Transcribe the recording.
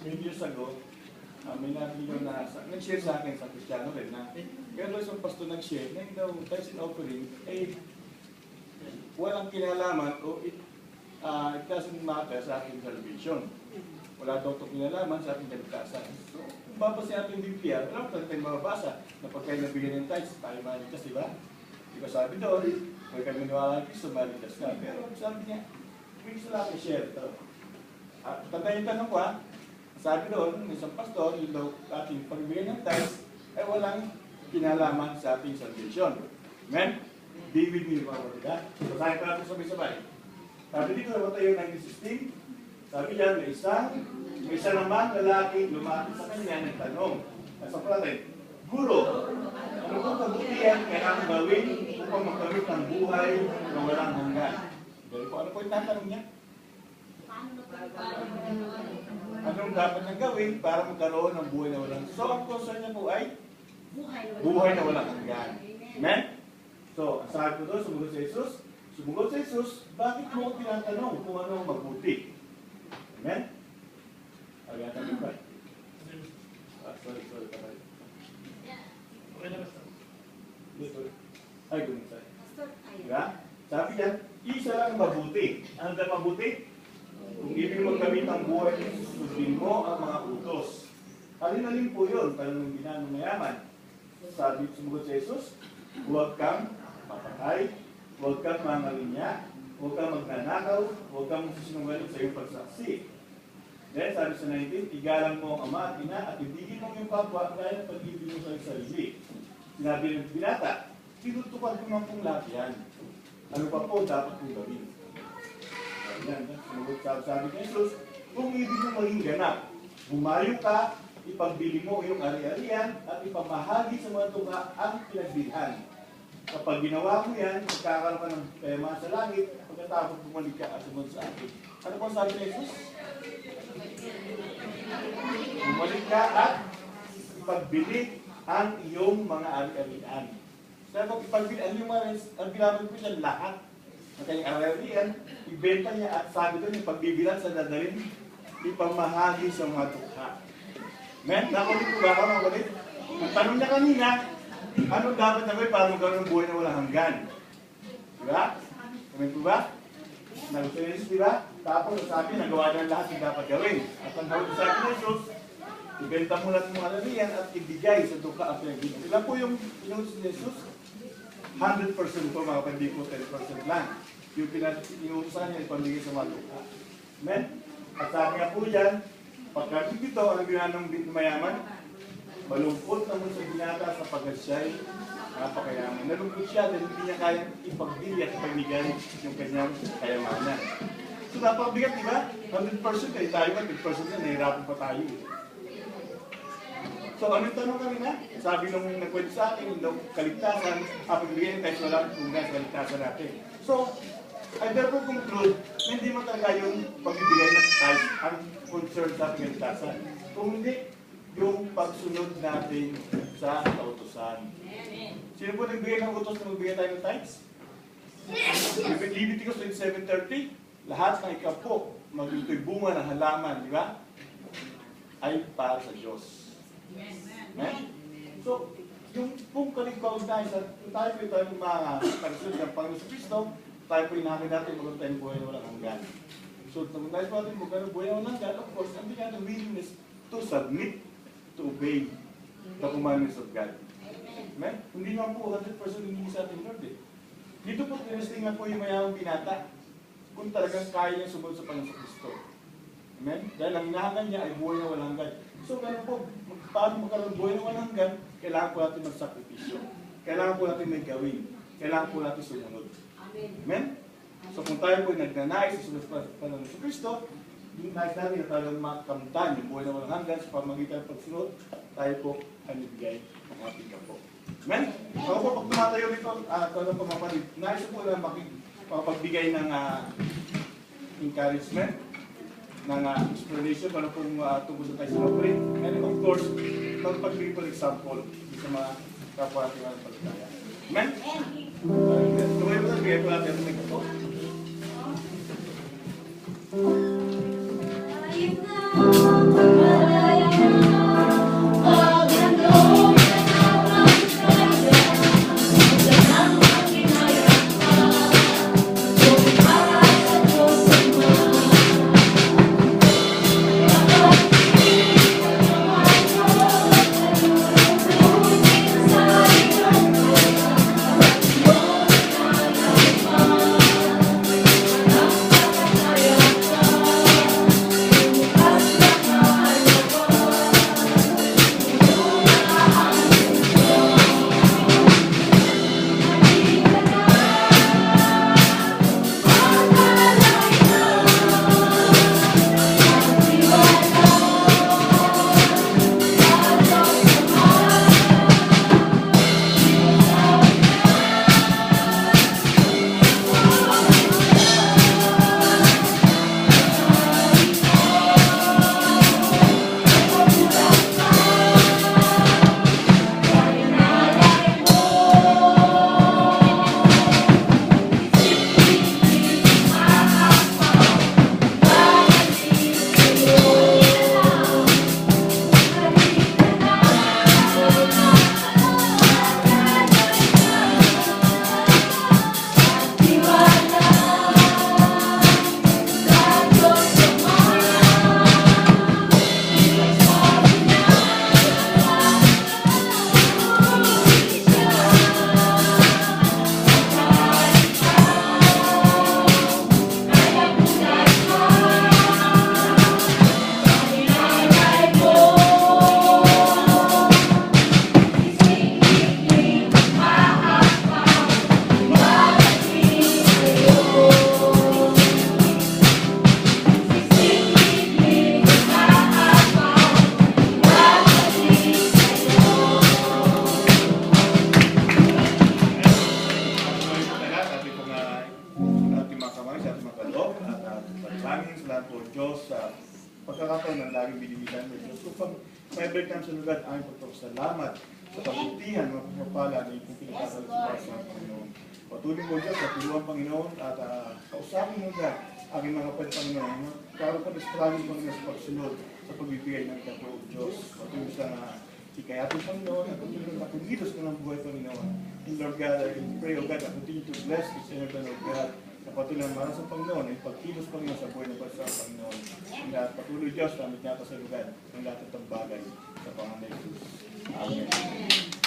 many years ago, may nabilo na, nag-share sa akin sa Kristiyano rin na, kaya doon isang pastor nag-share, na yung daw tithes and offering, walang kinalaman o it doesn't matter sa ating salvation. Wala daw ito kinalaman sa ating kaligtasan. So, kung babasa natin yung Biblia, alam ko tayo mababasa na pag kayo nabigyan ng tithes, tayo maligtas, di ba? Di ba sabi doon, kung kayo maniwala ng Kristo, maligtas ka. Pero sabi niya, may gusto lang i-share ito. Tanda yung tanong ko sabi doon, isang pastor, yung daw ating pagbigay ng tithes, ay walang kinalaman sa ating salvation. Amen? Be with me, mga kapatid. So, tayo pa natin sabay-sabay. Sabi dito sa Mateo 19:16, sabi diyan, may isa naman lalaki lumapit sa kanya ng tanong. Nasa natin, Guro, ano kung kabutihan kailangan gawin upang magkamit ng buhay na walang hanggan? Dahil po, ano po yung tatanong niya? Anong dapat niyang gawin para magkaroon ng buhay na walang hanggan? So, ang concern niya po ay buhay na walang hanggan. Amen? So, ang sabi ko doon, sumunod sa Jesus, bakit mo tinatanong kung ano ang mabuti? Amen? Agad-agad ba? Sorry, patay. Okay na basta. Ay, gano'n tayo. Diba? Sabi yan, isa lang mabuti. Ano na mabuti? Kung ibig magkamit ang buhay, susundin mo ang mga utos. Alin-alin po yun, parang ginanong mayaman. Sabi, sumunod sa Jesus, huwag kang mapatay, huwag kang mangalinya, huwag kang magnanakaw, huwag kang magsisinungaling sa iyong pagsaksi. Then, sabi sa 19, igalang mo ang ama at ina at ibigin mo yung kapwa gaya ng pag-ibig mo sa sarili. Sinabi ng binata, tinutupad ko man pong lahat yan. Ano pa po dapat kong gawin? Ayan, sabi ni Jesus, kung ibig mo maging ganap, bumayo ka, ipagbili mo iyong ari-arian at ipamahagi sa mga tuka ang pinagbilhan. Kapag ginawa mo yan, magkakaroon ka ng pema sa langit, pagkatapos bumalik ka at sumunod sa akin. Ano po sabi ni Jesus? Bumalik ka at ipagbili ang iyong mga ari-arian. Sabi ko, ipagbili ang iyong mga ari-arian ko siya lahat. Ang kanyang ari-arian, ibenta niya at sabi doon, yung pagbibilan sa dadarin, ipamahagi sa mga tukha. Men, nakulit ko ba ako mga kulit? Ang tanong niya kanina, ano dapat na gawin para magkaroon ng buhay na walang hanggan? Diba? Comment ko ba? Nag-finish, diba? Tapos sabi, nagawa na lahat yung dapat gawin. At ang gawin sa akin ni Jesus, ibenta mo lang mga laliyan at ibigay sa duka ang pinagbigan. Ilan po yung inutos ni Jesus? 100% po mga kapatid ko, 10% lang. Yung inutosan niya, ipamigay sa mga duka. Amen? At sabi nga po dyan, pagkakit dito, ang ginanong mayaman, malungkot naman sa binata sa pagkasyay, napakayaman. Nalungkot siya dahil hindi niya kayang ipagbili at ipamigay yung kanyang kayamanan. So napabigat, di ba? 100% eh, tayo nga, 10% na, nahirapan pa tayo. So anong tanong kanina? Sabi nung nagkwento sa akin, yung kaligtasan, pagbigyan tayo sa walang tunay sa kaligtasan natin. So, I therefore conclude na hindi mo talaga yung pagbibigay ng tithe ang concern sa ating kaligtasan. Kung hindi, yung pagsunod natin sa kautusan. Sino po nagbigay ng utos na magbigay tayo ng tithes? Leviticus 27:30, lahat ng ikapo, magiging bunga ng halaman, di ba? Ay para sa Diyos. Amen? So, yung pong kaligtasan tayo, tayo po tayo mga pagsunod ng Panginoon sa Kristo, tayo po inamin natin magkaroon tayo ng buhay na walang hanggan. So, nung tayo po natin magkaroon ng buhay na walang hanggan, of course, ang bigyan ng willingness to submit, to obey the commandments of God. Amen? Hindi naman po 100% hindi sa ating Lord eh. Dito po, tinestingan po yung mayamang binata kung talagang kaya niya sumunod sa Panginoon sa Kristo. Amen? Dahil ang hinahangan niya ay buhay na walang hanggan. So, kaya po, paano magkaroon ng buhay na walang hanggan, kailangan po natin magsakripisyo. Kailangan po natin may gawin. Kailangan po natin sumunod. Amen? So, kung tayo po nagnanais sa sumunod sa Panginoon sa Kristo, yung nais natin na talagang makamtan yung buhay na walang hanggan sa pamagitan ng pagsunod, tayo po ay nabigay ng ating kapo. Amen? Ako po, pag tumatayo rito, talagang pamapalit, nais po na makapagbigay ng encouragement, ng explanation, ano pong tungkol sa tayo sa offering. And of course, magpagbigay po example sa mga kapwa natin ng pagkaya. Amen? Tumayo po na, bigay po natin ang kapo. Ayun na! Maraming salamat po, Diyos, sa pagkakataon ng laging binibigyan mo, Diyos. Kung pag may break time sa lugar, aming pagpapasalamat sa kabutihan, mga pagpapala na yung pinagkakalo sa para sa Panginoon. Patuloy mo, Diyos, sa tulungan, Panginoon, at kausapin mo dyan, aking mga Panginoon. Karoon po na struggle, Panginoon, sa pagsunod, sa pagbibigay ng katulog, Diyos. Patuloy sa hikayatin, Panginoon, at patuloy na kumilos ka ng buhay, Panginoon. And Lord God, I pray, O God, I continue to bless this internet, O God, na patuloy ang maras sa Panginoon, ay pagkilos, Panginoon, sa buhay ng bansa, Panginoon. And patuloy, Diyos, damit natin sa lugar ng lahat ng bagay sa pangalan ni Jesus. Amen.